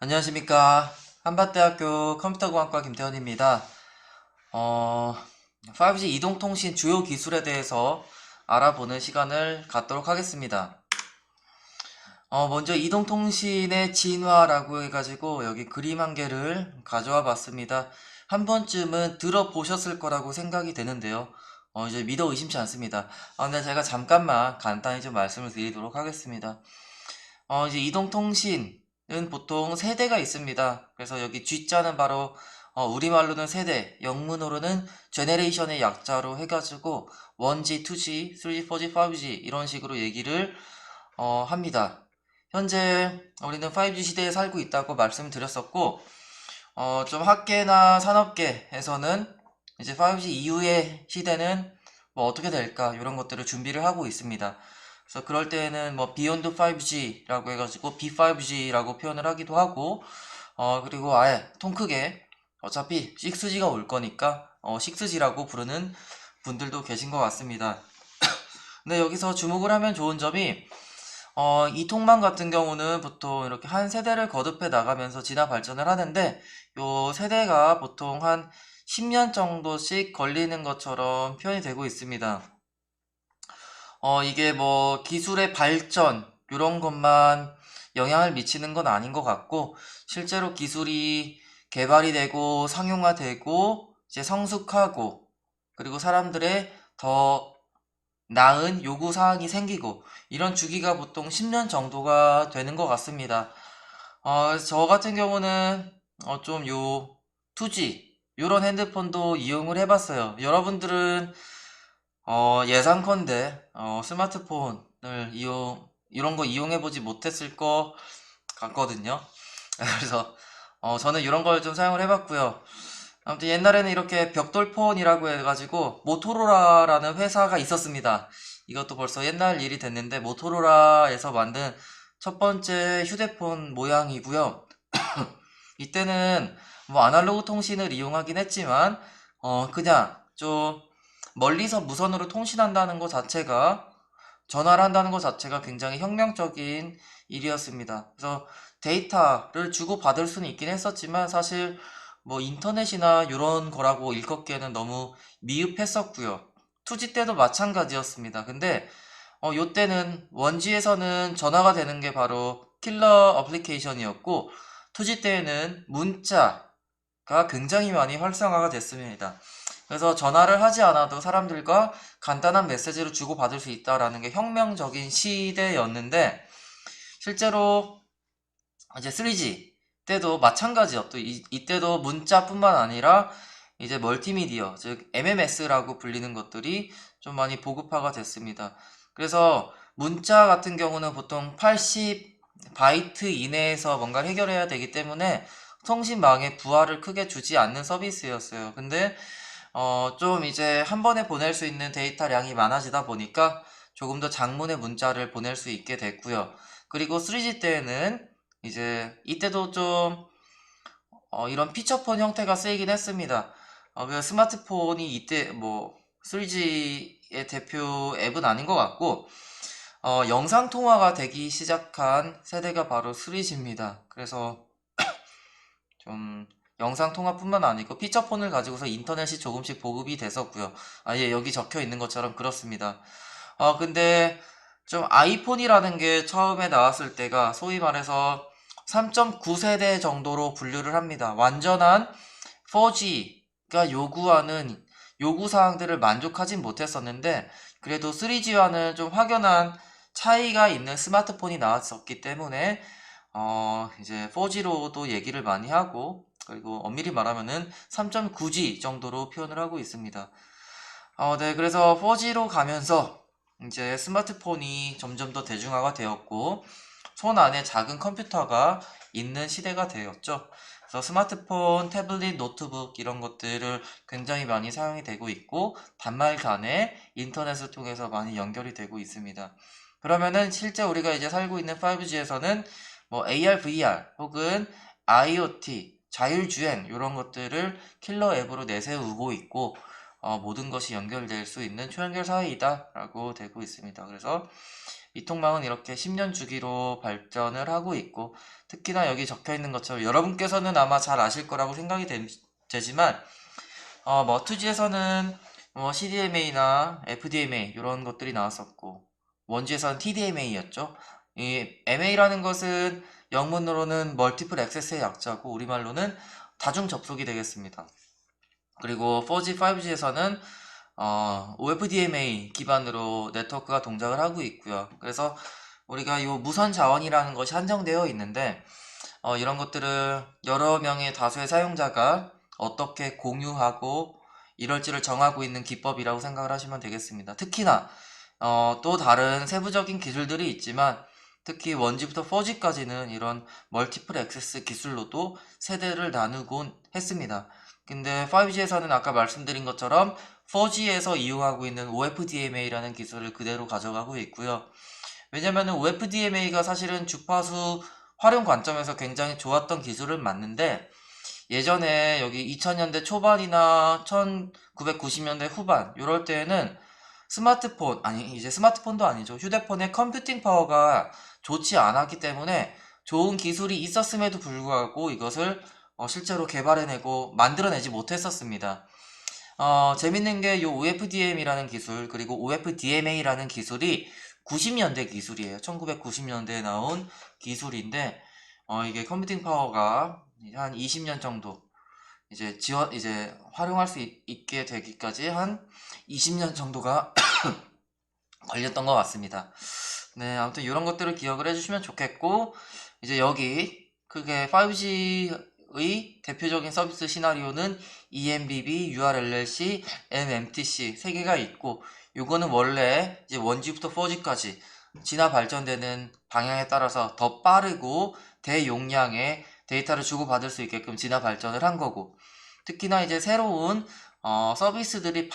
안녕하십니까. 한밭대학교 컴퓨터공학과 김태현입니다. 5G 이동통신 주요 기술에 대해서 알아보는 시간을 갖도록 하겠습니다. 먼저 이동통신의 진화라고 해가지고 여기 그림 한 개를 가져와 봤습니다. 한 번쯤은 들어보셨을 거라고 생각이 되는데요. 이제 믿어 의심치 않습니다. 근데 제가 잠깐만 간단히 좀 말씀을 드리도록 하겠습니다. 이제 이동통신은 보통 세대가 있습니다. 그래서 여기 G자는 바로 우리말로는 세대, 영문으로는 제네레이션의 약자로 해가지고 1G, 2G, 3G, 4G, 5G 이런 식으로 얘기를 합니다. 현재 우리는 5G 시대에 살고 있다고 말씀드렸었고 좀 학계나 산업계에서는 이제 5G 이후의 시대는 뭐 어떻게 될까 이런 것들을 준비를 하고 있습니다. 그래서 그럴 때에는 뭐 Beyond 5G라고 해가지고 B5G라고 표현을 하기도 하고 그리고 아예 통 크게 어차피 6G가 올 거니까 6G라고 부르는 분들도 계신 것 같습니다. 근데 여기서 주목을 하면 좋은 점이 이 통만 같은 경우는 보통 이렇게 한 세대를 거듭해 나가면서 진화 발전을 하는데 요 세대가 보통 한 10년 정도씩 걸리는 것처럼 표현이 되고 있습니다. 이게 뭐 기술의 발전 이런 것만 영향을 미치는 건 아닌 것 같고 실제로 기술이 개발이 되고 상용화되고 이제 성숙하고 그리고 사람들의 더 나은 요구 사항이 생기고 이런 주기가 보통 10년 정도가 되는 것 같습니다. 저 같은 경우는 좀 요 2G 요런 핸드폰도 이용을 해봤어요. 여러분들은 예상컨대 스마트폰을 이런 거 이용해보지 못했을 것 같거든요. 그래서 저는 이런 걸 좀 사용을 해봤고요. 아무튼 옛날에는 이렇게 벽돌폰이라고 해가지고 모토로라라는 회사가 있었습니다. 이것도 벌써 옛날 일이 됐는데 모토로라에서 만든 첫 번째 휴대폰 모양이고요. 이때는 뭐 아날로그 통신을 이용하긴 했지만 그냥 좀 멀리서 무선으로 통신한다는 것 자체가 전화를 한다는 것 자체가 굉장히 혁명적인 일이었습니다. 그래서 데이터를 주고받을 수는 있긴 했었지만 사실 뭐 인터넷이나 이런 거라고 일컫기에는 너무 미흡했었고요. 2G 때도 마찬가지였습니다. 근데 요때는 1G에서는 전화가 되는 게 바로 킬러 어플리케이션이었고 2G 때에는 문자가 굉장히 많이 활성화가 됐습니다. 그래서 전화를 하지 않아도 사람들과 간단한 메시지를 주고받을 수 있다라는 게 혁명적인 시대였는데 실제로 이제 3G 때도 마찬가지였고 이때도 문자뿐만 아니라 이제 멀티미디어 즉 MMS라고 불리는 것들이 좀 많이 보급화가 됐습니다. 그래서 문자 같은 경우는 보통 80바이트 이내에서 뭔가를 해결해야 되기 때문에 통신망에 부하를 크게 주지 않는 서비스였어요. 근데 좀 이제 한 번에 보낼 수 있는 데이터량이 많아지다 보니까 조금 더 장문의 문자를 보낼 수 있게 됐고요. 그리고 3G 때에는 이제 이때도 좀 이런 피처폰 형태가 쓰이긴 했습니다. 그 스마트폰이 이때 뭐 3G의 대표 앱은 아닌 것 같고 영상 통화가 되기 시작한 세대가 바로 3G입니다. 그래서 좀 영상 통화뿐만 아니고 피처폰을 가지고서 인터넷이 조금씩 보급이 됐었고요. 예, 여기 적혀 있는 것처럼 그렇습니다. 근데 좀 아이폰이라는 게 처음에 나왔을 때가 소위 말해서 3.9세대 정도로 분류를 합니다. 완전한 4G가 요구하는 요구사항들을 만족하진 못했었는데, 그래도 3G와는 좀 확연한 차이가 있는 스마트폰이 나왔었기 때문에, 이제 4G로도 얘기를 많이 하고, 그리고 엄밀히 말하면은 3.9G 정도로 표현을 하고 있습니다. 네, 그래서 4G로 가면서 이제 스마트폰이 점점 더 대중화가 되었고, 손 안에 작은 컴퓨터가 있는 시대가 되었죠. 그래서 스마트폰, 태블릿, 노트북 이런 것들을 굉장히 많이 사용이 되고 있고, 단말 간에 인터넷을 통해서 많이 연결이 되고 있습니다. 그러면은 실제 우리가 이제 살고 있는 5G에서는 뭐 AR, VR 혹은 IoT, 자율주행 이런 것들을 킬러 앱으로 내세우고 있고 모든 것이 연결될 수 있는 초연결 사회이다 라고 되고 있습니다. 그래서 이 통방은 이렇게 10년 주기로 발전을 하고 있고, 특히나 여기 적혀 있는 것처럼 여러분께서는 아마 잘 아실 거라고 생각이 되지만, 뭐 2G에서는 뭐 CDMA나 FDMA 이런 것들이 나왔었고, 1G에서는 TDMA였죠. 이 MA라는 것은 영문으로는 멀티플 액세스의 약자고 우리말로는 다중 접속이 되겠습니다. 그리고 4G, 5G에서는 OFDMA 기반으로 네트워크가 동작을 하고 있고요. 그래서 우리가 이 무선 자원이라는 것이 한정되어 있는데, 이런 것들을 여러 명의 다수의 사용자가 어떻게 공유하고 이럴지를 정하고 있는 기법이라고 생각을 하시면 되겠습니다. 특히나 또 다른 세부적인 기술들이 있지만, 특히 1G부터 4G까지는 이런 멀티플 액세스 기술로도 세대를 나누곤 했습니다. 근데 5G에서는 아까 말씀드린 것처럼 4G에서 이용하고 있는 OFDMA라는 기술을 그대로 가져가고 있고요. 왜냐면은 OFDMA가 사실은 주파수 활용 관점에서 굉장히 좋았던 기술은 맞는데, 예전에 여기 2000년대 초반이나 1990년대 후반 이럴 때에는 스마트폰, 아니 이제 스마트폰도 아니죠, 휴대폰의 컴퓨팅 파워가 좋지 않았기 때문에 좋은 기술이 있었음에도 불구하고 이것을 실제로 개발해내고 만들어내지 못했었습니다. 재밌는 게 이 OFDM이라는 기술, 그리고 OFDMA라는 기술이 90년대 기술이에요. 1990년대에 나온 기술인데, 이게 컴퓨팅 파워가 한 20년 정도 이제 활용할 수 있게 되기까지 한 20년 정도가 걸렸던 것 같습니다. 네, 아무튼 이런 것들을 기억을 해주시면 좋겠고, 이제 여기 크게 5G의 대표적인 서비스 시나리오는 eMBB, URLLC, MMTC 세 개가 있고, 요거는 원래 이제 1G부터 4G까지 진화 발전되는 방향에 따라서 더 빠르고 대용량의 데이터를 주고받을 수 있게끔 진화 발전을 한 거고, 특히나 이제 새로운 서비스들이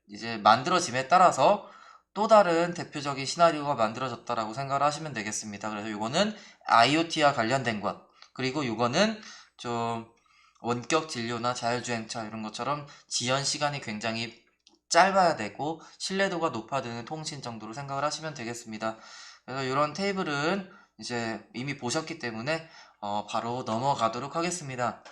이제 만들어짐에 따라서 또 다른 대표적인 시나리오가 만들어졌다라고 생각을 하시면 되겠습니다. 그래서 이거는 IoT와 관련된 것, 그리고 이거는 좀 원격 진료나 자율주행차 이런 것처럼 지연 시간이 굉장히 짧아야 되고 신뢰도가 높아지는 통신 정도로 생각을 하시면 되겠습니다. 그래서 이런 테이블은 이제 이미 보셨기 때문에 바로 넘어가도록 하겠습니다.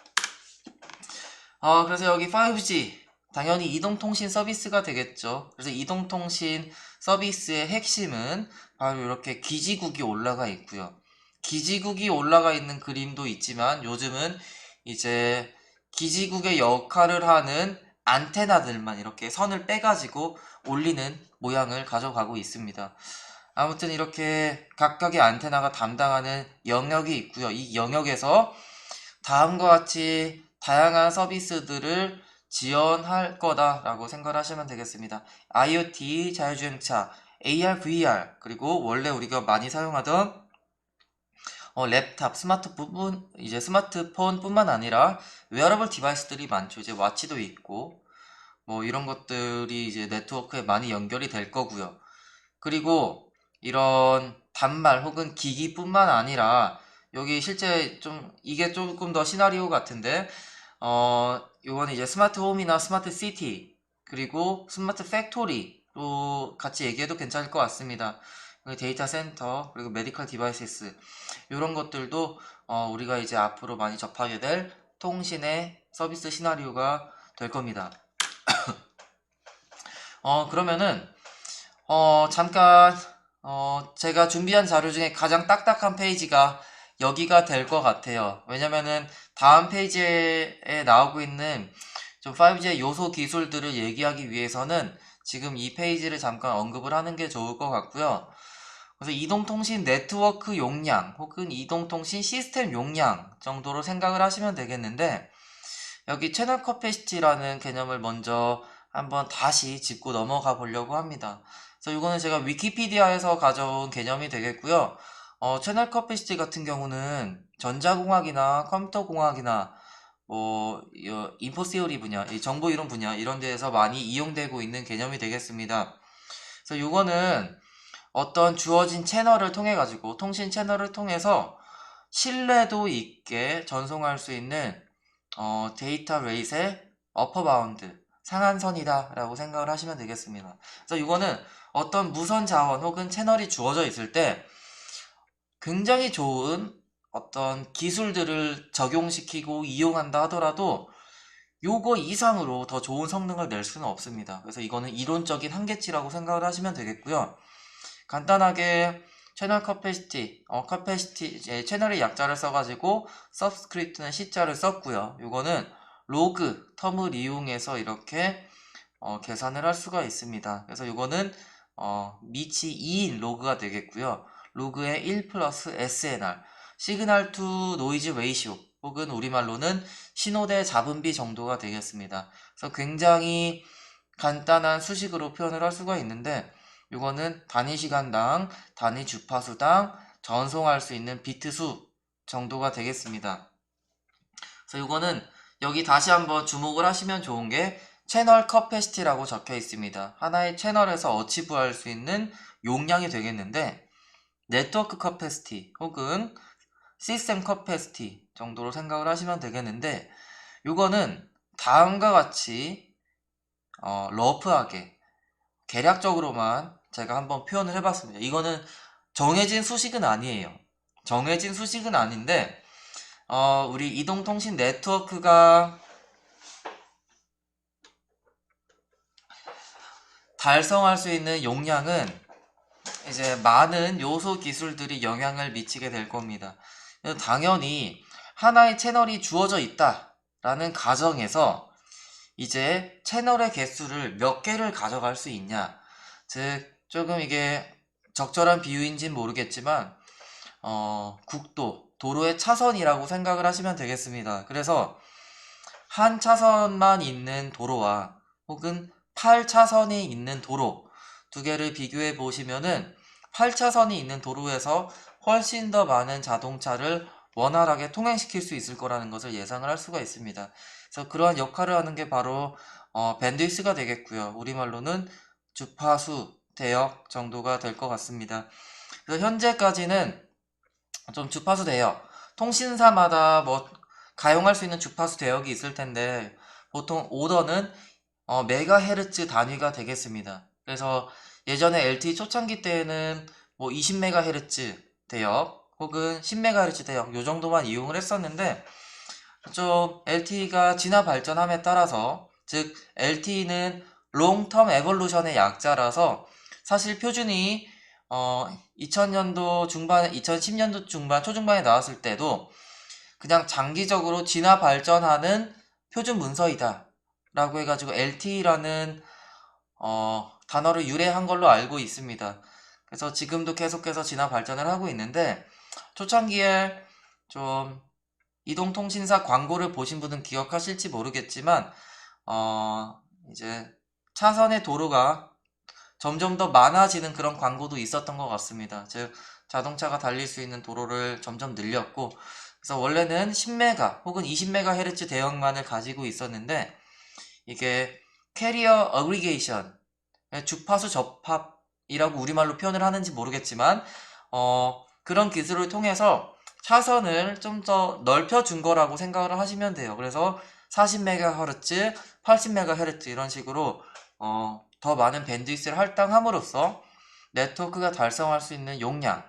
그래서 여기 5G 당연히 이동통신 서비스가 되겠죠. 그래서 이동통신 서비스의 핵심은 바로 이렇게 기지국이 올라가 있고요. 기지국이 올라가 있는 그림도 있지만 요즘은 이제 기지국의 역할을 하는 안테나들만 이렇게 선을 빼가지고 올리는 모양을 가져가고 있습니다. 아무튼 이렇게 각각의 안테나가 담당하는 영역이 있고요. 이 영역에서 다음과 같이 다양한 서비스들을 지원할 거다라고 생각하시면 되겠습니다. IoT, 자율주행차, AR, VR, 그리고 원래 우리가 많이 사용하던 랩탑, 이제 스마트폰뿐만 아니라 웨어러블 디바이스들이 많죠. 이제 와치도 있고 뭐 이런 것들이 이제 네트워크에 많이 연결이 될 거고요. 그리고 이런 단말 혹은 기기뿐만 아니라 여기 실제 좀 이게 조금 더 시나리오 같은데, 요건 이제 스마트 홈이나 스마트 시티 그리고 스마트 팩토리로 같이 얘기해도 괜찮을 것 같습니다. 데이터 센터 그리고 메디컬 디바이스스 이런 것들도 우리가 이제 앞으로 많이 접하게 될 통신의 서비스 시나리오가 될 겁니다. 그러면은 잠깐 제가 준비한 자료 중에 가장 딱딱한 페이지가 여기가 될 것 같아요. 왜냐면은 다음 페이지에 나오고 있는 좀 5G의 요소 기술들을 얘기하기 위해서는 지금 이 페이지를 잠깐 언급을 하는 게 좋을 것 같고요. 그래서 이동통신 네트워크 용량 혹은 이동통신 시스템 용량 정도로 생각을 하시면 되겠는데, 여기 채널 커패시티라는 개념을 먼저 한번 다시 짚고 넘어가 보려고 합니다. 그래서 이거는 제가 위키피디아에서 가져온 개념이 되겠고요. 채널 커패시티 같은 경우는 전자공학이나 컴퓨터공학이나 뭐 인포시오리 분야, 이 정보이론 분야 이런 데에서 많이 이용되고 있는 개념이 되겠습니다. 그래서 이거는 어떤 주어진 채널을 통해 가지고 통신 채널을 통해서 신뢰도 있게 전송할 수 있는 데이터 레이트의 어퍼 바운드, 상한선이다 라고 생각을 하시면 되겠습니다. 그래서 이거는 어떤 무선 자원 혹은 채널이 주어져 있을 때 굉장히 좋은 어떤 기술들을 적용시키고 이용한다 하더라도 요거 이상으로 더 좋은 성능을 낼 수는 없습니다. 그래서 이거는 이론적인 한계치라고 생각을 하시면 되겠고요. 간단하게 채널 커패시티, 채널의 약자를 써가지고 서브스크립트는 C자를 썼고요. 요거는 로그, 텀을 이용해서 이렇게 계산을 할 수가 있습니다. 그래서 요거는 미치 2인 로그가 되겠고요. 로그의 1 플러스 SNR, 시그널 투 노이즈 레이시오, 혹은 우리말로는 신호대 잡음비 정도가 되겠습니다. 그래서 굉장히 간단한 수식으로 표현을 할 수가 있는데 이거는 단위 시간당, 단위 주파수당 전송할 수 있는 비트 수 정도가 되겠습니다. 그래서 이거는 여기 다시 한번 주목을 하시면 좋은 게 채널 커패시티라고 적혀 있습니다. 하나의 채널에서 어치브할 수 있는 용량이 되겠는데 네트워크 커패시티 혹은 시스템 커패시티 정도로 생각을 하시면 되겠는데 이거는 다음과 같이 러프하게 계략적으로만 제가 한번 표현을 해봤습니다. 이거는 정해진 수식은 아니에요. 정해진 수식은 아닌데 우리 이동통신 네트워크가 달성할 수 있는 용량은 이제 많은 요소 기술들이 영향을 미치게 될 겁니다. 당연히 하나의 채널이 주어져 있다라는 가정에서 이제 채널의 개수를 몇 개를 가져갈 수 있냐, 즉 조금 이게 적절한 비유인지는 모르겠지만 국도, 도로의 차선이라고 생각을 하시면 되겠습니다. 그래서 한 차선만 있는 도로와 혹은 8차선이 있는 도로 두 개를 비교해 보시면은 8차선이 있는 도로에서 훨씬 더 많은 자동차를 원활하게 통행시킬 수 있을 거라는 것을 예상을 할 수가 있습니다. 그래서 그러한 역할을 하는 게 바로 밴드위스가 되겠고요. 우리말로는 주파수 대역 정도가 될 것 같습니다. 그래서 현재까지는 좀 주파수 대역, 통신사마다 뭐 가용할 수 있는 주파수 대역이 있을 텐데 보통 오더는 메가헤르츠 단위가 되겠습니다. 그래서 예전에 LTE 초창기 때에는 뭐 20메가헤르츠 대역 혹은 10메가헤르츠 대역 요 정도만 이용을 했었는데 좀 LTE가 진화 발전함에 따라서, 즉 LTE는 롱텀 에볼루션의 약자라서 사실 표준이 2000년도 중반, 2010년도 중반, 초중반에 나왔을 때도 그냥 장기적으로 진화 발전하는 표준 문서이다 라고 해가지고 LTE라는 단어를 유래한 걸로 알고 있습니다. 그래서 지금도 계속해서 진화 발전을 하고 있는데 초창기에 좀 이동통신사 광고를 보신 분은 기억하실지 모르겠지만 이제 차선의 도로가 점점 더 많아지는 그런 광고도 있었던 것 같습니다. 즉 자동차가 달릴 수 있는 도로를 점점 늘렸고, 그래서 원래는 10메가 혹은 20메가헤르츠 대역만을 가지고 있었는데 이게 캐리어 어그리게이션, 주파수 접합이라고 우리말로 표현을 하는지 모르겠지만 그런 기술을 통해서 차선을 좀 더 넓혀준 거라고 생각을 하시면 돼요. 그래서 40MHz, 80MHz 이런 식으로 더 많은 밴드위스를 할당함으로써 네트워크가 달성할 수 있는 용량을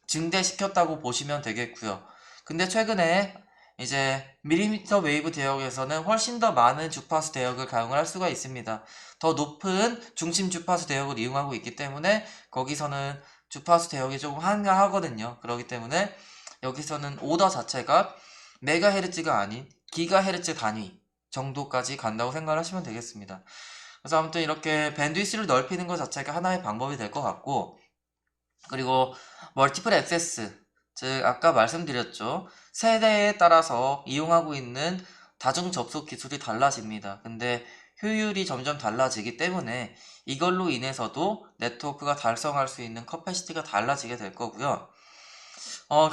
증대시켰다고 보시면 되겠고요. 근데 최근에 이제 밀리미터 웨이브 대역에서는 훨씬 더 많은 주파수 대역을 가용을 할 수가 있습니다. 더 높은 중심 주파수 대역을 이용하고 있기 때문에 거기서는 주파수 대역이 조금 한가하거든요. 그렇기 때문에 여기서는 오더 자체가 메가헤르츠가 아닌 기가헤르츠 단위 정도까지 간다고 생각을 하시면 되겠습니다. 그래서 아무튼 이렇게 밴드위스를 넓히는 것 자체가 하나의 방법이 될 것 같고, 그리고 멀티플 액세스, 즉 아까 말씀드렸죠. 세대에 따라서 이용하고 있는 다중 접속 기술이 달라집니다. 근데 효율이 점점 달라지기 때문에 이걸로 인해서도 네트워크가 달성할 수 있는 커패시티가 달라지게 될 거고요.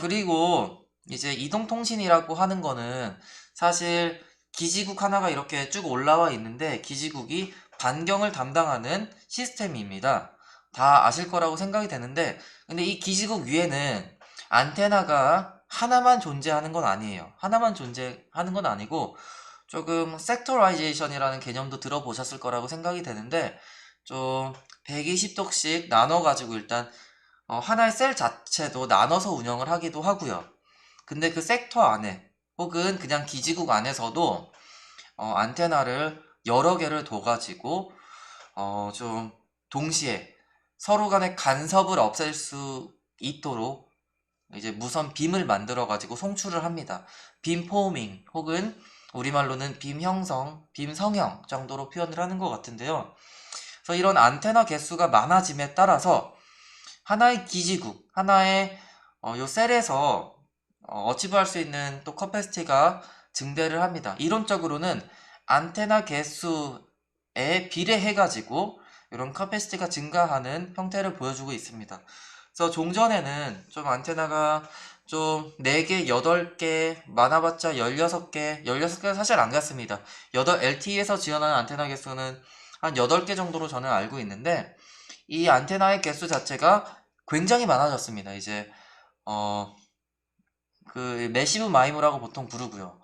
그리고 이제 이동통신이라고 하는 거는 사실 기지국 하나가 이렇게 쭉 올라와 있는데 기지국이 반경을 담당하는 시스템입니다. 다 아실 거라고 생각이 되는데, 근데 이 기지국 위에는 안테나가 하나만 존재하는 건 아니에요. 하나만 존재하는 건 아니고 조금 섹터라이제이션이라는 개념도 들어보셨을 거라고 생각이 되는데, 좀 120도씩 나눠가지고 일단 하나의 셀 자체도 나눠서 운영을 하기도 하고요. 근데 그 섹터 안에 혹은 그냥 기지국 안에서도 안테나를 여러 개를 둬가지고 좀 동시에 서로 간의 간섭을 없앨 수 있도록 이제 무선 빔을 만들어 가지고 송출을 합니다. 빔 포밍 혹은 우리말로는 빔 형성, 빔 성형 정도로 표현을 하는 것 같은데요. 그래서 이런 안테나 개수가 많아짐에 따라서 하나의 기지국, 하나의 요 셀에서 어치브할 수 있는 또 커패시티가 증대를 합니다. 이론적으로는 안테나 개수에 비례해가지고 이런 커패시티가 증가하는 형태를 보여주고 있습니다. 그래서 종전에는 좀 안테나가 좀 4개, 8개, 많아봤자 16개, 16개가 사실 안 같습니다. LTE에서 지원하는 안테나 개수는 한 8개 정도로 저는 알고 있는데, 이 안테나의 개수 자체가 굉장히 많아졌습니다. 이제 그 매시브 마이무라고 보통 부르고요.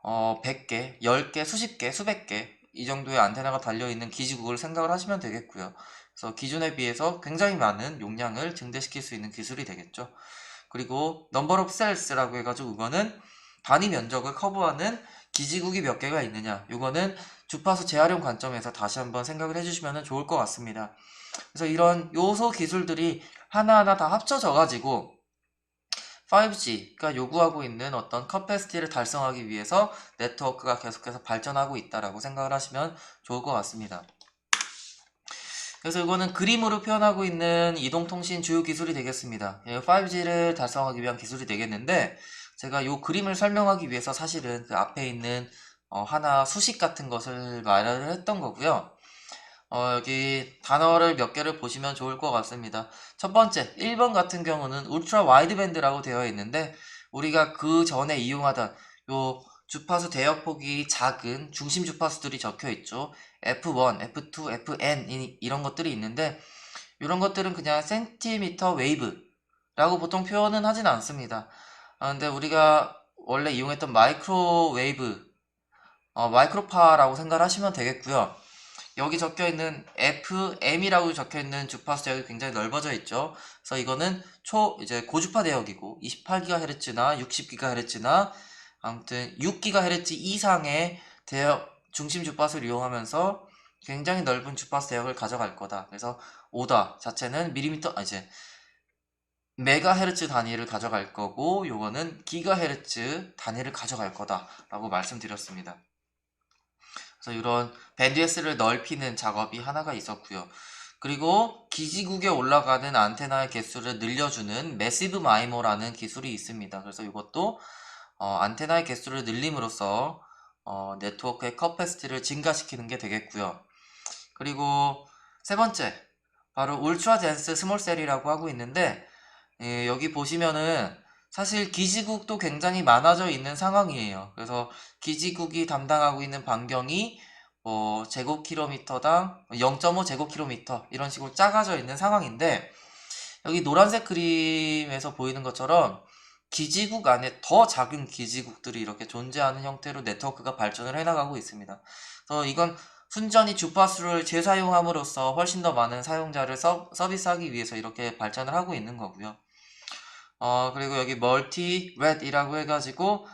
100개, 10개, 수십 개, 수백 개 이 정도의 안테나가 달려있는 기지국을 생각을 하시면 되겠고요. 그래서 기존에 비해서 굉장히 많은 용량을 증대시킬 수 있는 기술이 되겠죠. 그리고 넘버 오브 셀스라고 해가지고 이거는 단위 면적을 커버하는 기지국이 몇 개가 있느냐, 이거는 주파수 재활용 관점에서 다시 한번 생각을 해주시면 좋을 것 같습니다. 그래서 이런 요소 기술들이 하나하나 다 합쳐져 가지고 5G가 요구하고 있는 어떤 커패시티를 달성하기 위해서 네트워크가 계속해서 발전하고 있다라고 생각을 하시면 좋을 것 같습니다. 그래서 이거는 그림으로 표현하고 있는 이동통신 주요 기술이 되겠습니다. 5G를 달성하기 위한 기술이 되겠는데, 제가 이 그림을 설명하기 위해서 사실은 그 앞에 있는 하나 수식 같은 것을 말을 했던 거고요. 여기 단어를 몇 개를 보시면 좋을 것 같습니다. 첫 번째, 1번 같은 경우는 울트라 와이드밴드라고 되어 있는데, 우리가 그 전에 이용하던 요 주파수 대역폭이 작은 중심 주파수들이 적혀 있죠. F1, F2, FN 이런 것들이 있는데, 이런 것들은 그냥 센티미터 웨이브라고 보통 표현은 하진 않습니다. 근데 우리가 원래 이용했던 마이크로웨이브, 마이크로파라고 생각을 하시면 되겠고요. 여기 적혀있는 FM이라고 적혀있는 주파수 대역이 굉장히 넓어져 있죠. 그래서 이거는 이제 고주파 대역이고 28GHz나 60GHz나 아무튼 6GHz 이상의 대역 중심 주파수를 이용하면서 굉장히 넓은 주파수 대역을 가져갈 거다. 그래서 오다 자체는 이제 메가헤르츠 단위를 가져갈 거고, 요거는 기가헤르츠 단위를 가져갈 거다라고 말씀드렸습니다. 그래서 이런 밴드위스를 넓히는 작업이 하나가 있었고요. 그리고 기지국에 올라가는 안테나의 개수를 늘려주는 매시브 마이모라는 기술이 있습니다. 그래서 이것도 안테나의 개수를 늘림으로써 네트워크의 커패시티를 증가시키는 게 되겠고요. 그리고 세 번째, 바로 울트라 덴스 스몰 셀이라고 하고 있는데, 여기 보시면은 사실 기지국도 굉장히 많아져 있는 상황이에요. 그래서 기지국이 담당하고 있는 반경이 제곱킬로미터당 0.5 제곱킬로미터 이런 식으로 작아져 있는 상황인데, 여기 노란색 그림에서 보이는 것처럼 기지국 안에 더 작은 기지국들이 이렇게 존재하는 형태로 네트워크가 발전을 해나가고 있습니다. 그래서 이건 순전히 주파수를 재사용함으로써 훨씬 더 많은 사용자를 서비스하기 위해서 이렇게 발전을 하고 있는 거고요. 그리고 여기 멀티 렛이라고 해가지고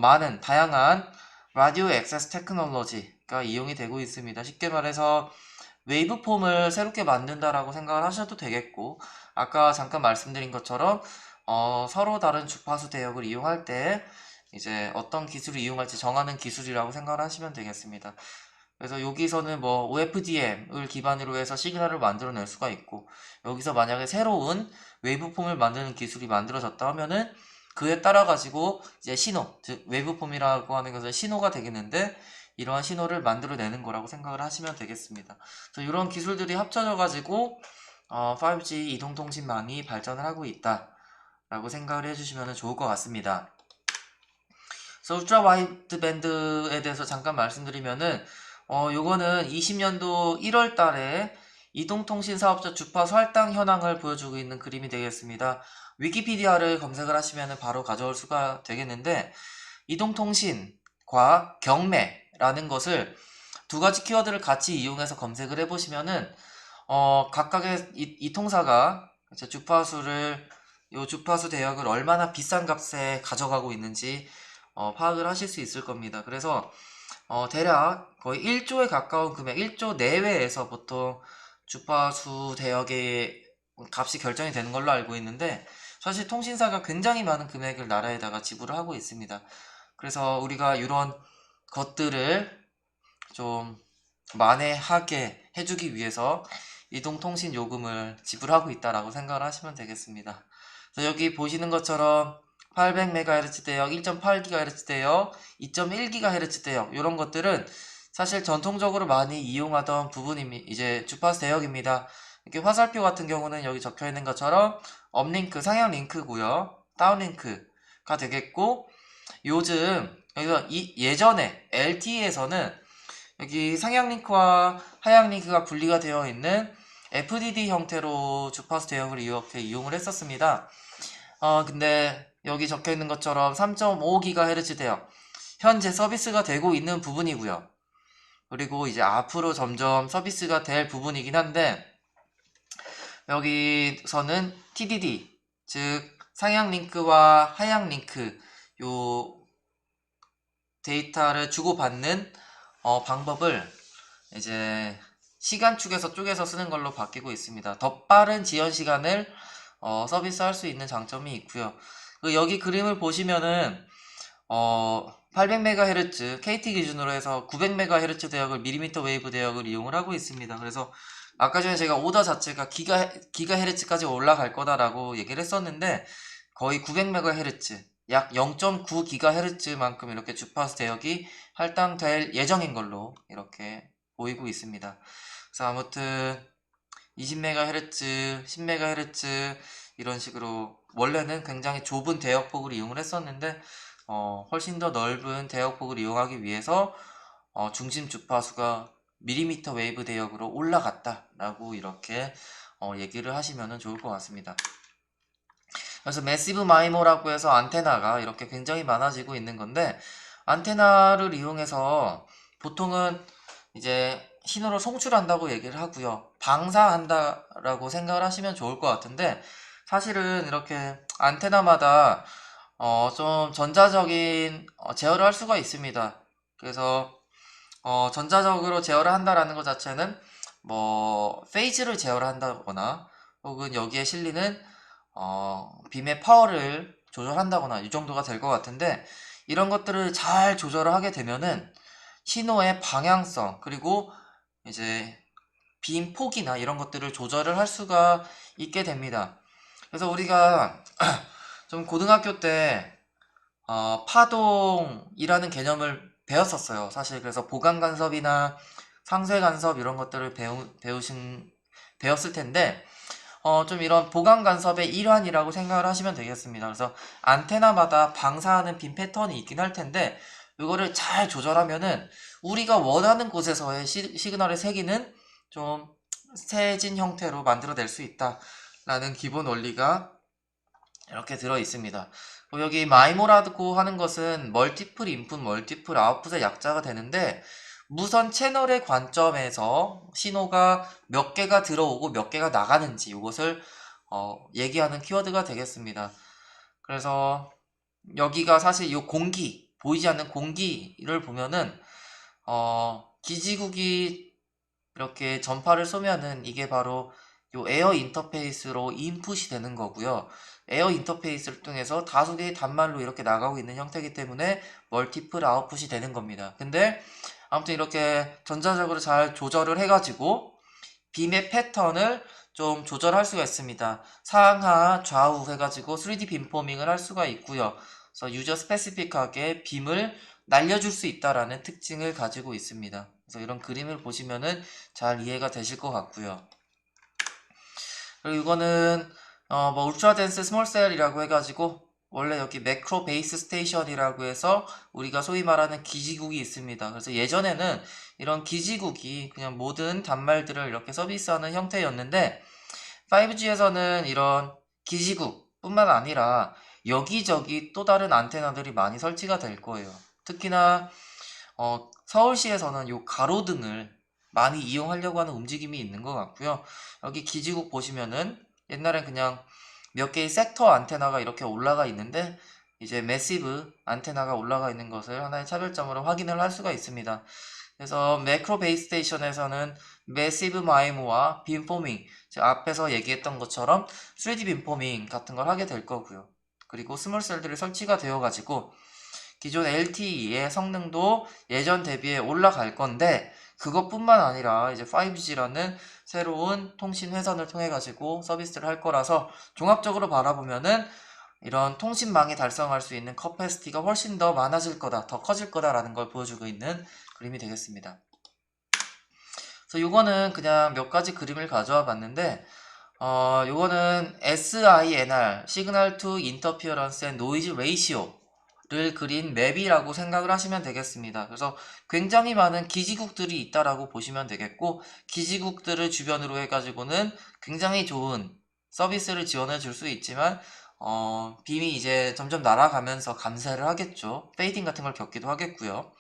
많은 다양한 라디오 액세스 테크놀로지가 이용이 되고 있습니다. 쉽게 말해서 웨이브폼을 새롭게 만든다라고 생각을 하셔도 되겠고, 아까 잠깐 말씀드린 것처럼 서로 다른 주파수 대역을 이용할 때 이제 어떤 기술을 이용할지 정하는 기술이라고 생각을 하시면 되겠습니다. 그래서 여기서는 뭐 OFDM을 기반으로 해서 시그널을 만들어낼 수가 있고, 여기서 만약에 새로운 웨이브폼을 만드는 기술이 만들어졌다 하면은 그에 따라 가지고 이제 신호, 즉 웨이브폼이라고 하는 것은 신호가 되겠는데, 이러한 신호를 만들어내는 거라고 생각을 하시면 되겠습니다. 그래서 이런 기술들이 합쳐져 가지고 5G 이동통신망이 발전을 하고 있다라고 생각을 해주시면 좋을 것 같습니다. 그래서 울트라 와이드 밴드에 대해서 잠깐 말씀드리면은 요거는 20년도 1월 달에 이동통신 사업자 주파수 할당 현황을 보여주고 있는 그림이 되겠습니다. 위키피디아를 검색을 하시면 바로 가져올 수가 되겠는데, 이동통신 과 경매라는 것을 두 가지 키워드를 같이 이용해서 검색을 해보시면은 각각의 이 통사가 요 주파수 대역을 얼마나 비싼 값에 가져가고 있는지 파악을 하실 수 있을 겁니다. 그래서 대략 거의 1조에 가까운 금액, 1조 내외에서 보통 주파수 대역의 값이 결정이 되는 걸로 알고 있는데, 사실 통신사가 굉장히 많은 금액을 나라에다가 지불을 하고 있습니다. 그래서 우리가 이런 것들을 좀 만회하게 해주기 위해서 이동통신 요금을 지불하고 있다라고 생각을 하시면 되겠습니다. 그래서 여기 보시는 것처럼 800MHz 대역, 1.8GHz 대역, 2.1GHz 대역 이런 것들은 사실 전통적으로 많이 이용하던 부분입니다. 이제 주파수 대역입니다. 이렇게 화살표 같은 경우는 여기 적혀 있는 것처럼 업링크, 상향 링크고요. 다운링크가 되겠고, 요즘 여기서 예전에 LTE에서는 여기 상향 링크와 하향 링크가 분리가 되어 있는 FDD 형태로 주파수 대역을 이렇게 이용을 했었습니다. 근데 여기 적혀 있는 것처럼 3.5GHz 대역 현재 서비스가 되고 있는 부분이고요. 그리고 이제 앞으로 점점 서비스가 될 부분이긴 한데, 여기서는 TDD, 즉 상향 링크와 하향 링크 요 데이터를 주고받는 방법을 이제 시간축에서 쪼개서 쓰는 걸로 바뀌고 있습니다. 더 빠른 지연 시간을 서비스할 수 있는 장점이 있고요. 여기 그림을 보시면은 800MHz KT 기준으로 해서 900MHz 대역을 밀리미터 웨이브 대역을 이용을 하고 있습니다. 그래서 아까 전에 제가 오더 자체가 기가헤르츠까지 올라갈 거다라고 얘기를 했었는데, 거의 900MHz, 약 0.9GHz만큼 이렇게 주파수 대역이 할당될 예정인 걸로 이렇게 보이고 있습니다. 그래서 아무튼 20MHz, 10MHz 이런 식으로 원래는 굉장히 좁은 대역폭을 이용을 했었는데, 훨씬 더 넓은 대역폭을 이용하기 위해서 중심 주파수가 밀리미터 웨이브 대역으로 올라갔다라고 이렇게 얘기를 하시면 좋을 것 같습니다. 그래서 매시브 마이모라고 해서 안테나가 이렇게 굉장히 많아지고 있는 건데, 안테나를 이용해서 보통은 이제 신호를 송출한다고 얘기를 하고요. 방사한다라고 생각을 하시면 좋을 것 같은데, 사실은 이렇게 안테나마다 좀 전자적인 제어를 할 수가 있습니다. 그래서 전자적으로 제어를 한다라는 것 자체는 뭐 페이즈를 제어를 한다거나, 혹은 여기에 실리는 빔의 파워를 조절한다거나 이 정도가 될 것 같은데, 이런 것들을 잘 조절을 하게 되면은 신호의 방향성, 그리고 이제 빔 폭이나 이런 것들을 조절을 할 수가 있게 됩니다. 그래서 우리가 좀 고등학교 때 파동이라는 개념을 배웠었어요. 사실 그래서 보강 간섭이나 상쇄 간섭 이런 것들을 배웠을 텐데, 좀 이런 보강 간섭의 일환이라고 생각을 하시면 되겠습니다. 그래서 안테나마다 방사하는 빔 패턴이 있긴 할 텐데, 이거를 잘 조절하면은 우리가 원하는 곳에서의 시그널의 세기는 좀 세진 형태로 만들어낼 수 있다라는 기본 원리가 이렇게 들어 있습니다. 여기 마이모라고 하는 것은 멀티플 인풋, 멀티플 아웃풋의 약자가 되는데, 무선 채널의 관점에서 신호가 몇 개가 들어오고 몇 개가 나가는지 이것을 얘기하는 키워드가 되겠습니다. 그래서 여기가 사실 이 공기, 보이지 않는 공기를 보면은 기지국이 이렇게 전파를 쏘면은 이게 바로 요 에어 인터페이스로 인풋이 되는 거고요. 에어 인터페이스를 통해서 다수개의 단말로 이렇게 나가고 있는 형태이기 때문에 멀티플 아웃풋이 되는 겁니다. 근데 아무튼 이렇게 전자적으로 잘 조절을 해가지고 빔의 패턴을 좀 조절할 수가 있습니다. 상하, 좌우 해가지고 3D 빔포밍을 할 수가 있고요. 그래서 유저 스페시픽하게 빔을 날려줄 수 있다라는 특징을 가지고 있습니다. 그래서 이런 그림을 보시면은 잘 이해가 되실 것 같고요. 그리고 이거는 뭐 울트라 덴스 스몰 셀이라고 해가지고, 원래 여기 매크로 베이스 스테이션이라고 해서 우리가 소위 말하는 기지국이 있습니다. 그래서 예전에는 이런 기지국이 그냥 모든 단말들을 이렇게 서비스하는 형태였는데, 5G에서는 이런 기지국 뿐만 아니라 여기저기 또 다른 안테나들이 많이 설치가 될 거예요. 특히나 서울시에서는 요 가로등을 많이 이용하려고 하는 움직임이 있는 것 같고요. 여기 기지국 보시면은 옛날엔 그냥 몇 개의 섹터 안테나가 이렇게 올라가 있는데 이제 매시브 안테나가 올라가 있는 것을 하나의 차별점으로 확인을 할 수가 있습니다. 그래서 매크로 베이스 스테이션에서는 매시브 마이모와 빔포밍, 즉 앞에서 얘기했던 것처럼 3D 빔포밍 같은 걸 하게 될 거고요. 그리고 스몰 셀들이 설치가 되어 가지고 기존 LTE의 성능도 예전 대비해 올라갈 건데 그것뿐만 아니라 이제 5G라는 새로운 통신 회선을 통해 가지고 서비스를 할 거라서 종합적으로 바라보면은 이런 통신망이 달성할 수 있는 커패시티가 훨씬 더 많아질 거다, 더 커질 거다라는 걸 보여주고 있는 그림이 되겠습니다. 그래서 요거는 그냥 몇 가지 그림을 가져와 봤는데 요거는 SINR, Signal to Interference and Noise Ratio를 그린 맵이라고 생각을 하시면 되겠습니다. 그래서 굉장히 많은 기지국들이 있다라고 보시면 되겠고, 기지국들을 주변으로 해가지고는 굉장히 좋은 서비스를 지원해 줄 수 있지만 빔이 이제 점점 날아가면서 감쇄를 하겠죠. 페이딩 같은 걸 겪기도 하겠고요.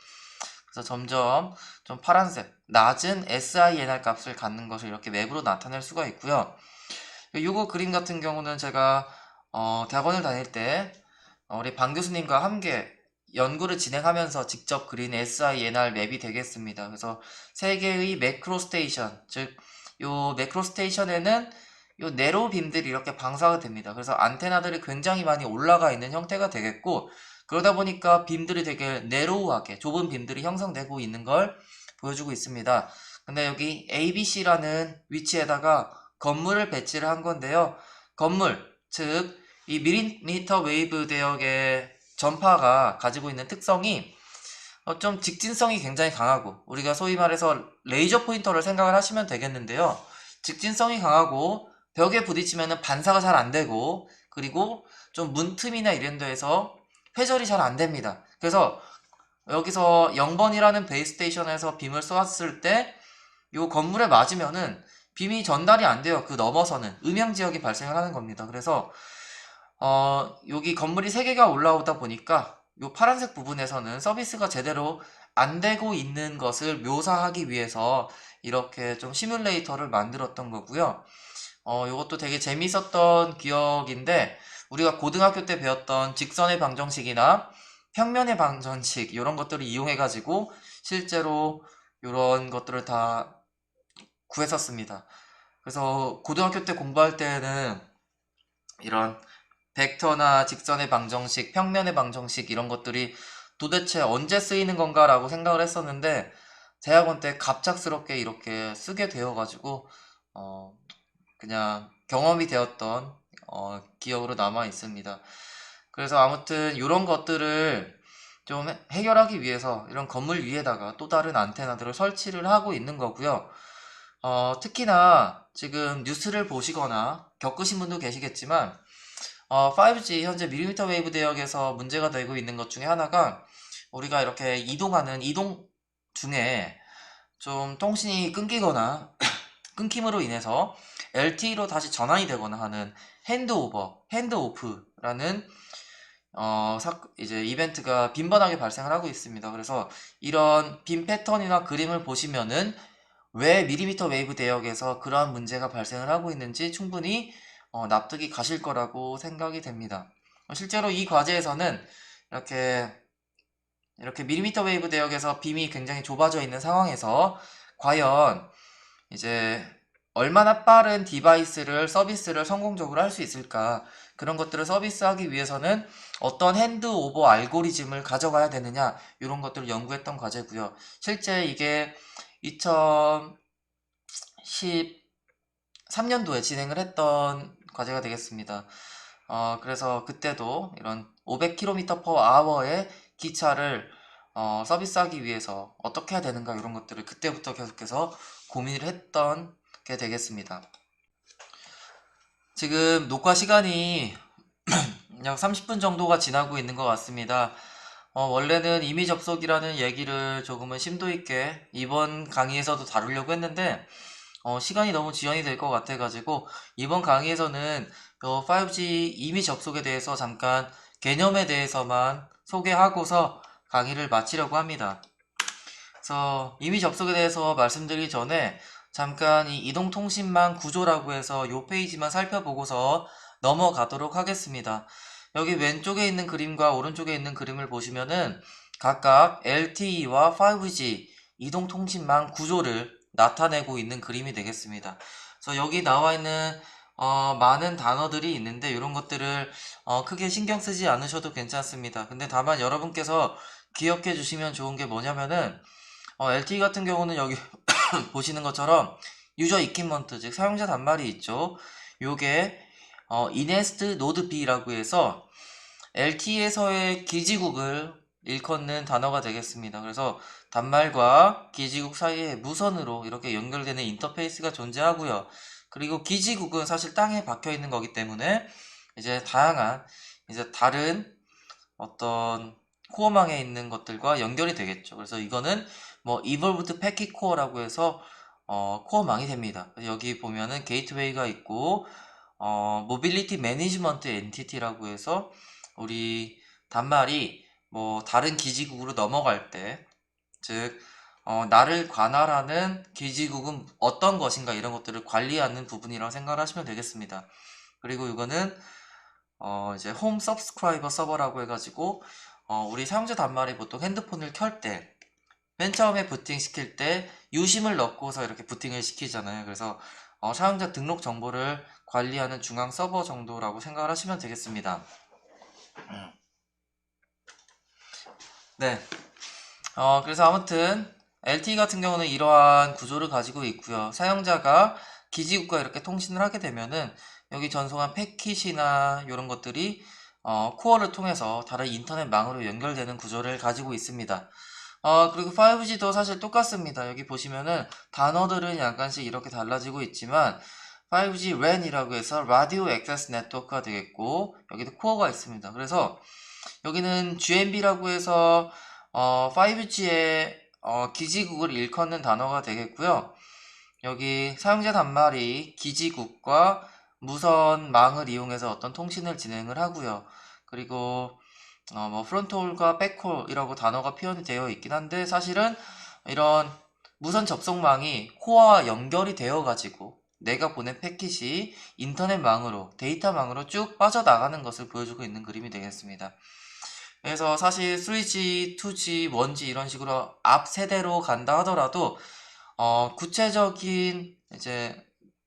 그래서 점점 좀 파란색, 낮은 SINR 값을 갖는 것을 이렇게 맵으로 나타낼 수가 있고요. 요거 그림 같은 경우는 제가 대학원을 다닐 때 우리 방 교수님과 함께 연구를 진행하면서 직접 그린 SINR 맵이 되겠습니다. 그래서 세 개의 매크로 스테이션, 즉 요 매크로 스테이션에는 요 네로 빔들이 이렇게 방사가 됩니다. 그래서 안테나들이 굉장히 많이 올라가 있는 형태가 되겠고, 그러다 보니까 빔들이 되게 네로우하게 좁은 빔들이 형성되고 있는 걸 보여주고 있습니다. 근데 여기 ABC라는 위치에다가 건물을 배치를 한 건데요. 건물, 즉 이 밀리미터 웨이브 대역의 전파가 가지고 있는 특성이 좀 직진성이 굉장히 강하고, 우리가 소위 말해서 레이저 포인터를 생각을 하시면 되겠는데요. 직진성이 강하고 벽에 부딪히면 반사가 잘 안 되고, 그리고 좀 문틈이나 이런 데에서 회절이 잘 안 됩니다. 그래서 여기서 0번이라는 베이스 스테이션에서 빔을 쏘았을 때 이 건물에 맞으면은 빔이 전달이 안 돼요. 그 넘어서는 음향 지역이 발생을 하는 겁니다. 그래서 여기 건물이 3개가 올라오다 보니까 이 파란색 부분에서는 서비스가 제대로 안 되고 있는 것을 묘사하기 위해서 이렇게 좀 시뮬레이터를 만들었던 거고요. 이것도 되게 재밌었던 기억인데, 우리가 고등학교 때 배웠던 직선의 방정식이나 평면의 방정식 이런 것들을 이용해 가지고 실제로 이런 것들을 다 구했었습니다. 그래서 고등학교 때 공부할 때는 이런 벡터나 직선의 방정식, 평면의 방정식 이런 것들이 도대체 언제 쓰이는 건가라고 생각을 했었는데, 대학원 때 갑작스럽게 이렇게 쓰게 되어가지고 그냥 경험이 되었던 기억으로 남아 있습니다. 그래서 아무튼 이런 것들을 좀 해결하기 위해서 이런 건물 위에다가 또 다른 안테나들을 설치를 하고 있는 거고요. 특히나 지금 뉴스를 보시거나 겪으신 분도 계시겠지만 5G 현재 밀리미터 웨이브 대역에서 문제가 되고 있는 것 중에 하나가, 우리가 이렇게 이동 중에 좀 통신이 끊기거나 끊김으로 인해서 LTE로 다시 전환이 되거나 하는 핸드오프라는 이제 이벤트가 빈번하게 발생을 하고 있습니다. 그래서 이런 빔 패턴이나 그림을 보시면은 왜 밀리미터 웨이브 대역에서 그러한 문제가 발생을 하고 있는지 충분히 납득이 가실 거라고 생각이 됩니다. 실제로 이 과제에서는 이렇게 밀리미터 웨이브 대역에서 빔이 굉장히 좁아져 있는 상황에서 과연 이제 얼마나 빠른 디바이스를 서비스를 성공적으로 할 수 있을까, 그런 것들을 서비스하기 위해서는 어떤 핸드오버 알고리즘을 가져가야 되느냐, 이런 것들을 연구했던 과제고요. 실제 이게 2013년도에 진행을 했던 과제가 되겠습니다. 그래서 그때도 이런 500km/h의 기차를 서비스하기 위해서 어떻게 해야 되는가, 이런 것들을 그때부터 계속해서 고민을 했던 게 되겠습니다. 지금 녹화 시간이 약 30분 정도가 지나고 있는 것 같습니다. 원래는 이미 접속이라는 얘기를 조금은 심도 있게 이번 강의에서도 다루려고 했는데 시간이 너무 지연이 될 것 같아가지고 이번 강의에서는 5G 이미 접속에 대해서 잠깐 개념에 대해서만 소개하고서 강의를 마치려고 합니다. 그래서 이미 접속에 대해서 말씀드리기 전에 잠깐 이 이동통신망 구조라고 해서 이 페이지만 살펴보고서 넘어가도록 하겠습니다. 여기 왼쪽에 있는 그림과 오른쪽에 있는 그림을 보시면은 각각 LTE와 5G 이동통신망 구조를 나타내고 있는 그림이 되겠습니다. 그래서 여기 나와 있는 많은 단어들이 있는데 이런 것들을 크게 신경 쓰지 않으셔도 괜찮습니다. 근데 다만 여러분께서 기억해 주시면 좋은 게 뭐냐면은 LTE 같은 경우는 여기 보시는 것처럼 유저 이퀴먼트, 즉 사용자 단말이 있죠. 요게 이네스트 노드 B라고 해서 LTE에서의 기지국을 일컫는 단어가 되겠습니다. 그래서 단말과 기지국 사이에 무선으로 이렇게 연결되는 인터페이스가 존재하고요. 그리고 기지국은 사실 땅에 박혀 있는 거기 때문에 이제 다양한 이제 다른 어떤 코어망에 있는 것들과 연결이 되겠죠. 그래서 이거는 뭐 Evolved Packet Core라고 해서 코어망이 됩니다. 여기 보면은 게이트웨이가 있고 모빌리티 매니지먼트 엔티티라고 해서 우리 단말이 뭐 다른 기지국으로 넘어갈 때, 즉 나를 관할하는 기지국은 어떤 것인가 이런 것들을 관리하는 부분이라고 생각을 하시면 되겠습니다. 그리고 이거는 이제 홈 서브스크라이버 서버라고 해가지고 우리 사용자 단말이 보통 핸드폰을 켤 때 맨 처음에 부팅 시킬 때 유심을 넣고서 이렇게 부팅을 시키잖아요. 그래서 사용자 등록 정보를 관리하는 중앙 서버 정도라고 생각을 하시면 되겠습니다. 네. 그래서 아무튼 LTE 같은 경우는 이러한 구조를 가지고 있고요. 사용자가 기지국과 이렇게 통신을 하게 되면은 여기 전송한 패킷이나 이런 것들이 코어를 통해서 다른 인터넷망으로 연결되는 구조를 가지고 있습니다. 그리고 5G도 사실 똑같습니다. 여기 보시면은 단어들은 약간씩 이렇게 달라지고 있지만 5G RAN이라고 해서 라디오 액세스 네트워크가 되겠고 여기도 코어가 있습니다. 그래서 여기는 GNB라고 해서 5G의 기지국을 일컫는 단어가 되겠고요. 여기 사용자 단말이 기지국과 무선망을 이용해서 어떤 통신을 진행을 하고요. 그리고 뭐 프론트홀과 백홀이라고 단어가 표현이 되어 있긴 한데 사실은 이런 무선 접속망이 코어와 연결이 되어 가지고 내가 보낸 패킷이 인터넷망으로 데이터망으로 쭉 빠져나가는 것을 보여주고 있는 그림이 되겠습니다. 그래서 사실 3G, 2G, 1G 이런 식으로 앞 세대로 간다 하더라도 구체적인 이제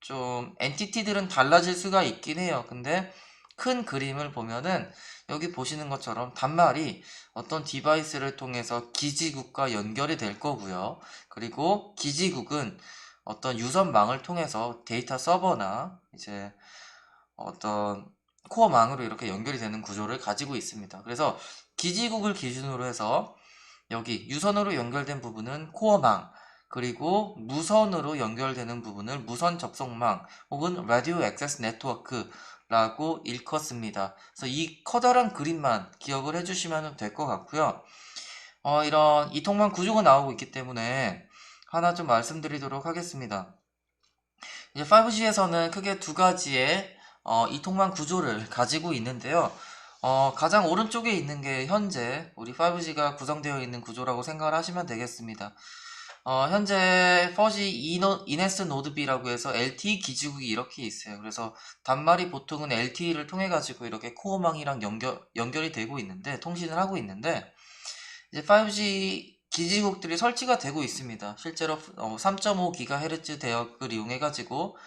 좀 엔티티들은 달라질 수가 있긴 해요. 근데 큰 그림을 보면은 여기 보시는 것처럼 단말이 어떤 디바이스를 통해서 기지국과 연결이 될 거고요. 그리고 기지국은 어떤 유선망을 통해서 데이터 서버나 이제 어떤 코어망으로 이렇게 연결이 되는 구조를 가지고 있습니다. 그래서 기지국을 기준으로 해서 여기 유선으로 연결된 부분은 코어망, 그리고 무선으로 연결되는 부분을 무선 접속망 혹은 라디오 액세스 네트워크라고 일컫습니다. 그래서 이 커다란 그림만 기억을 해주시면 될 것 같고요. 이런 이통망 구조가 나오고 있기 때문에 하나 좀 말씀드리도록 하겠습니다. 이제 5G에서는 크게 두 가지의 이통망 구조를 가지고 있는데요. 가장 오른쪽에 있는 게 현재 우리 5G가 구성되어 있는 구조라고 생각을 하시면 되겠습니다. 현재 4G 이네스 노드 B라고 해서 LTE 기지국이 이렇게 있어요. 그래서 단말이 보통은 LTE를 통해 가지고 이렇게 코어망이랑 연결이 되고 있는데 통신을 하고 있는데 이제 5G 기지국들이 설치가 되고 있습니다. 실제로 3.5GHz 대역을 이용해 가지고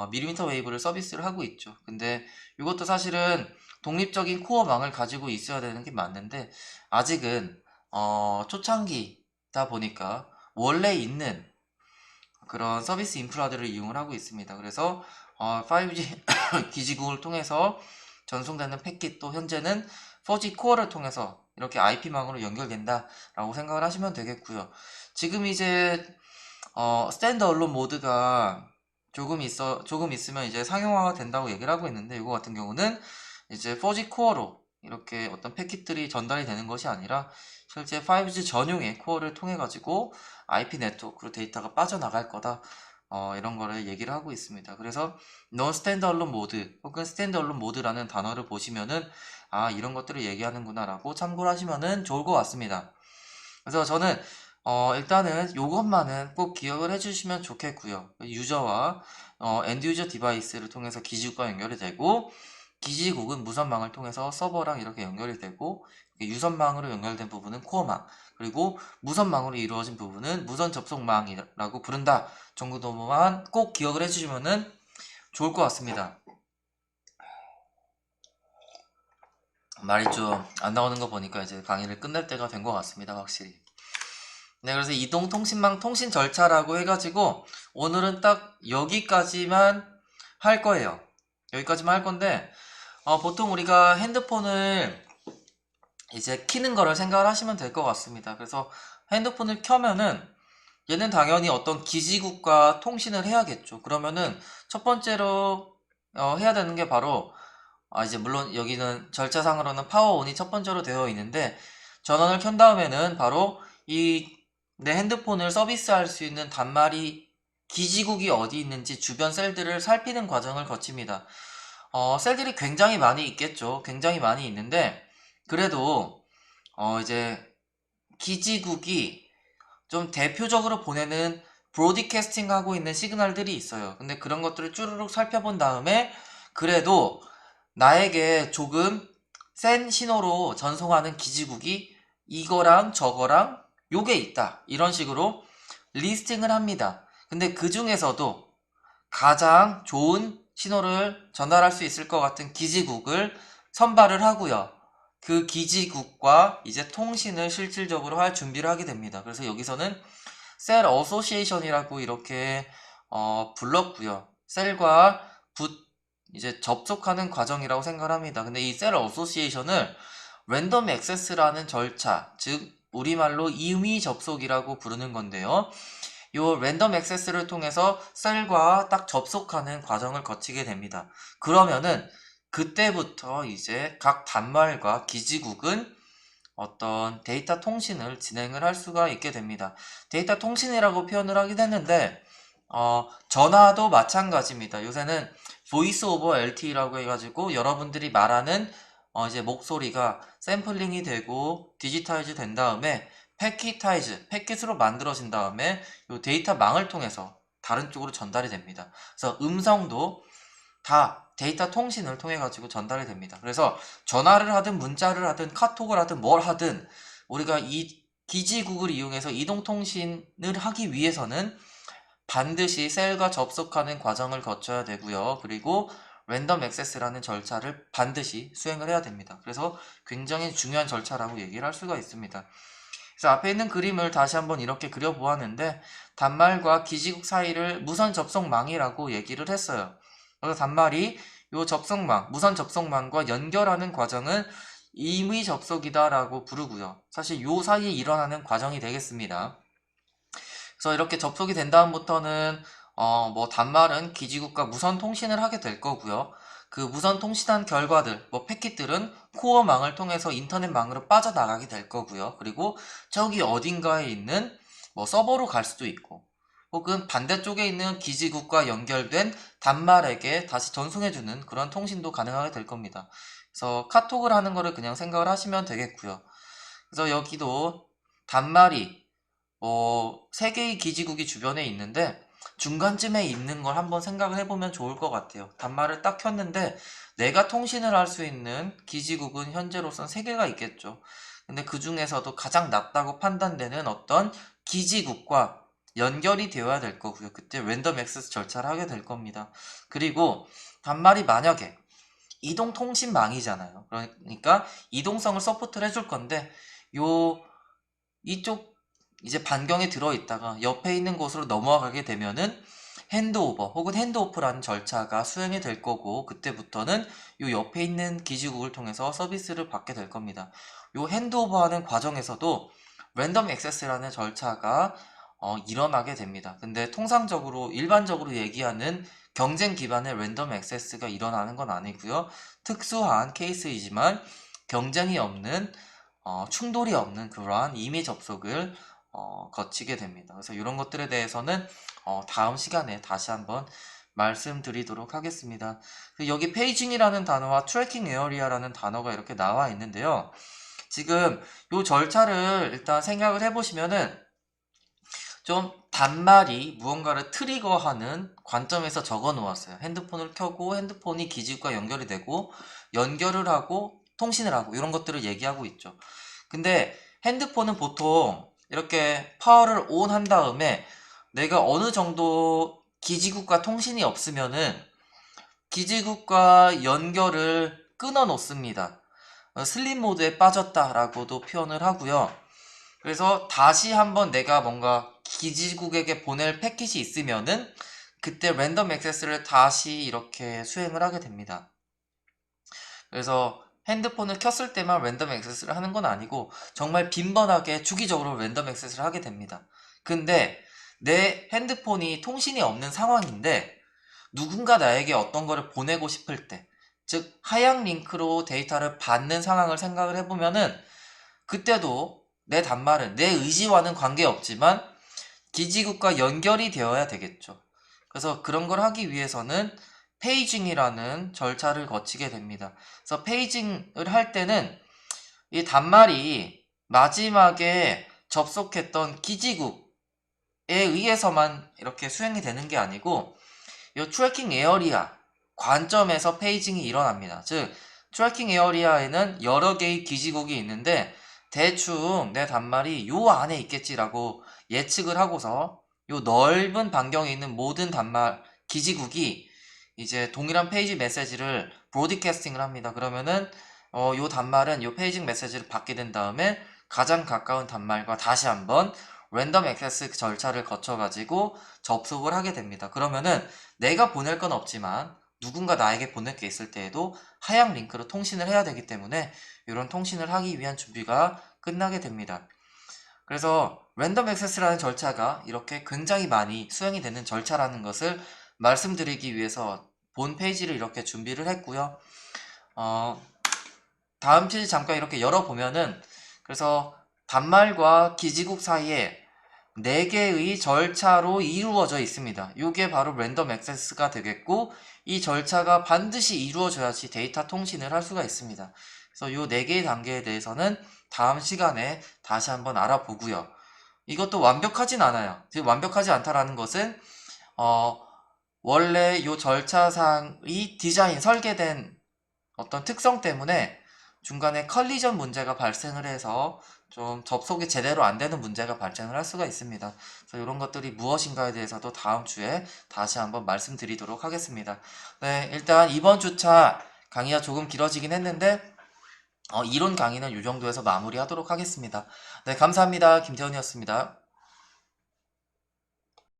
밀리미터 웨이브를 서비스를 하고 있죠. 근데 이것도 사실은 독립적인 코어망을 가지고 있어야 되는 게 맞는데 아직은 초창기다 보니까 원래 있는 그런 서비스 인프라들을 이용을 하고 있습니다. 그래서 5G 기지국을 통해서 전송되는 패킷도 현재는 4G 코어를 통해서 이렇게 IP망으로 연결된다라고 생각을 하시면 되겠고요. 지금 이제 스탠드얼론 모드가 조금 있으면 이제 상용화가 된다고 얘기를 하고 있는데 이거 같은 경우는 이제 4G 코어로 이렇게 어떤 패킷들이 전달이 되는 것이 아니라 실제 5G 전용의 코어를 통해 가지고 IP 네트워크로 데이터가 빠져나갈 거다. 이런 거를 얘기를 하고 있습니다. 그래서 non standalone 모드 혹은 standalone 모드라는 단어를 보시면은 아, 이런 것들을 얘기하는구나 라고 참고를 하시면은 좋을 것 같습니다. 그래서 저는 일단은 요것만은 꼭 기억을 해주시면 좋겠고요. 유저와 엔드 유저 디바이스를 통해서 기지국과 연결이 되고, 기지국은 무선망을 통해서 서버랑 이렇게 연결이 되고, 유선망으로 연결된 부분은 코어망, 그리고 무선망으로 이루어진 부분은 무선 접속망이라고 부른다 정도만 꼭 기억을 해주시면은 좋을 것 같습니다. 말이 좀 안 나오는 거 보니까 이제 강의를 끝낼 때가 된 것 같습니다. 확실히. 네, 그래서 이동통신망 통신 절차라고 해가지고 오늘은 딱 여기까지만 할 거예요. 여기까지만 할 건데 보통 우리가 핸드폰을 이제 키는 거를 생각을 하시면 될 것 같습니다. 그래서 핸드폰을 켜면은 얘는 당연히 어떤 기지국과 통신을 해야겠죠. 그러면은 첫 번째로 해야 되는 게 바로 이제 물론 여기는 절차상으로는 파워온이 첫 번째로 되어 있는데, 전원을 켠 다음에는 바로 이 내 핸드폰을 서비스할 수 있는 단말이 기지국이 어디 있는지 주변 셀들을 살피는 과정을 거칩니다. 셀들이 굉장히 많이 있겠죠. 굉장히 많이 있는데, 그래도 이제 기지국이 좀 대표적으로 보내는 브로드캐스팅 하고 있는 시그널들이 있어요. 근데 그런 것들을 쭈루룩 살펴본 다음에 그래도 나에게 조금 센 신호로 전송하는 기지국이 이거랑 저거랑 요게 있다, 이런 식으로 리스팅을 합니다. 근데 그 중에서도 가장 좋은 신호를 전달할 수 있을 것 같은 기지국을 선발을 하고요. 그 기지국과 이제 통신을 실질적으로 할 준비를 하게 됩니다. 그래서 여기서는 셀 어소시에이션이라고 이렇게 불렀고요. 셀과 이제 접속하는 과정이라고 생각을 합니다. 근데 이 셀 어소시에이션을 랜덤 액세스라는 절차, 즉 우리말로 임의 접속이라고 부르는 건데요. 요 랜덤 액세스를 통해서 셀과 딱 접속하는 과정을 거치게 됩니다. 그러면은 그때부터 이제 각 단말과 기지국은 어떤 데이터 통신을 진행을 할 수가 있게 됩니다. 데이터 통신이라고 표현을 하긴 했는데 전화도 마찬가지입니다. 요새는 보이스 오버 LTE라고 해가지고 여러분들이 말하는 이제 목소리가 샘플링이 되고 디지타이즈 된 다음에 패킷으로 만들어진 다음에 요 데이터망을 통해서 다른 쪽으로 전달이 됩니다. 그래서 음성도 다 데이터 통신을 통해 가지고 전달이 됩니다. 그래서 전화를 하든 문자를 하든 카톡을 하든 뭘 하든 우리가 이 기지국을 이용해서 이동통신을 하기 위해서는 반드시 셀과 접속하는 과정을 거쳐야 되고요. 그리고 랜덤 액세스라는 절차를 반드시 수행을 해야 됩니다. 그래서 굉장히 중요한 절차라고 얘기를 할 수가 있습니다. 그래서 앞에 있는 그림을 다시 한번 이렇게 그려보았는데, 단말과 기지국 사이를 무선 접속망이라고 얘기를 했어요. 그래서 단말이 요 무선 접속망과 연결하는 과정은 임의 접속이다라고 부르고요. 사실 요 사이에 일어나는 과정이 되겠습니다. 그래서 이렇게 접속이 된 다음부터는 뭐 단말은 기지국과 무선 통신을 하게 될 거고요. 그 무선 통신한 결과들, 뭐 패킷들은 코어망을 통해서 인터넷망으로 빠져나가게 될 거고요. 그리고 저기 어딘가에 있는 뭐 서버로 갈 수도 있고, 혹은 반대쪽에 있는 기지국과 연결된 단말에게 다시 전송해주는 그런 통신도 가능하게 될 겁니다. 그래서 카톡을 하는 거를 그냥 생각을 하시면 되겠고요. 그래서 여기도 단말이 3개의 기지국이 주변에 있는데 중간쯤에 있는 걸 한번 생각을 해보면 좋을 것 같아요. 단말을 딱 켰는데 내가 통신을 할 수 있는 기지국은 현재로선 3개가 있겠죠. 근데 그 중에서도 가장 낮다고 판단되는 어떤 기지국과 연결이 되어야 될 거고요. 그때 랜덤 액세스 절차를 하게 될 겁니다. 그리고 단말이 만약에 이동통신망이잖아요. 그러니까 이동성을 서포트를 해줄 건데 이쪽 이제 반경에 들어있다가 옆에 있는 곳으로 넘어가게 되면은 핸드오버 혹은 핸드오프라는 절차가 수행이 될 거고, 그때부터는 요 옆에 있는 기지국을 통해서 서비스를 받게 될 겁니다. 요 핸드오버하는 과정에서도 랜덤 액세스라는 절차가 일어나게 됩니다. 근데 통상적으로 일반적으로 얘기하는 경쟁 기반의 랜덤 액세스가 일어나는 건 아니고요. 특수한 케이스이지만 경쟁이 없는 충돌이 없는 그러한 임의 접속을 거치게 됩니다. 그래서 이런 것들에 대해서는 다음 시간에 다시 한번 말씀드리도록 하겠습니다. 여기 페이징이라는 단어와 트래킹 에어리아라는 단어가 이렇게 나와 있는데요. 지금 이 절차를 일단 생각을 해보시면은 좀 단말이 무언가를 트리거하는 관점에서 적어 놓았어요. 핸드폰을 켜고 핸드폰이 기지국과 연결이 되고 연결을 하고 통신을 하고 이런 것들을 얘기하고 있죠. 근데 핸드폰은 보통 이렇게 파워를 온 한 다음에 내가 어느 정도 기지국과 통신이 없으면은 기지국과 연결을 끊어 놓습니다. 슬립 모드에 빠졌다라고도 표현을 하고요. 그래서 다시 한번 내가 뭔가 기지국에게 보낼 패킷이 있으면은 그때 랜덤 액세스를 다시 이렇게 수행을 하게 됩니다. 그래서 핸드폰을 켰을 때만 랜덤 액세스를 하는 건 아니고 정말 빈번하게 주기적으로 랜덤 액세스를 하게 됩니다. 근데 내 핸드폰이 통신이 없는 상황인데 누군가 나에게 어떤 거를 보내고 싶을 때, 즉 하향 링크로 데이터를 받는 상황을 생각을 해보면은 그때도 내 단말은 내 의지와는 관계없지만 기지국과 연결이 되어야 되겠죠. 그래서 그런 걸 하기 위해서는 페이징이라는 절차를 거치게 됩니다. 그래서 페이징을 할 때는 이 단말이 마지막에 접속했던 기지국에 의해서만 이렇게 수행이 되는 게 아니고 이 트래킹 에어리아 관점에서 페이징이 일어납니다. 즉 트래킹 에어리아에는 여러 개의 기지국이 있는데 대충 내 단말이 요 안에 있겠지라고 예측을 하고서 요 넓은 반경에 있는 모든 단말 기지국이 이제 동일한 페이지 메시지를 브로드캐스팅을 합니다. 그러면은 요 단말은 요 페이징 메시지를 받게 된 다음에 가장 가까운 단말과 다시 한번 랜덤 액세스 절차를 거쳐가지고 접속을 하게 됩니다. 그러면은 내가 보낼 건 없지만 누군가 나에게 보낼 게 있을 때에도 하향 링크로 통신을 해야 되기 때문에 이런 통신을 하기 위한 준비가 끝나게 됩니다. 그래서 랜덤 액세스라는 절차가 이렇게 굉장히 많이 수행이 되는 절차라는 것을 말씀드리기 위해서 본 페이지를 이렇게 준비를 했고요. 다음 페이지 잠깐 이렇게 열어보면은 그래서 단말과 기지국 사이에 4개의 절차로 이루어져 있습니다. 이게 바로 랜덤 액세스가 되겠고 이 절차가 반드시 이루어져야지 데이터 통신을 할 수가 있습니다. 그래서 이 4개의 단계에 대해서는 다음 시간에 다시 한번 알아보고요. 이것도 완벽하진 않아요. 완벽하지 않다라는 것은 원래 이 절차상의 디자인, 설계된 어떤 특성 때문에 중간에 컬리전 문제가 발생을 해서 좀 접속이 제대로 안 되는 문제가 발생을 할 수가 있습니다. 그래서 이런 것들이 무엇인가에 대해서도 다음 주에 다시 한번 말씀드리도록 하겠습니다. 네, 일단 이번 주차 강의가 조금 길어지긴 했는데 이론 강의는 이 정도에서 마무리하도록 하겠습니다. 네, 감사합니다. 김태훈이었습니다.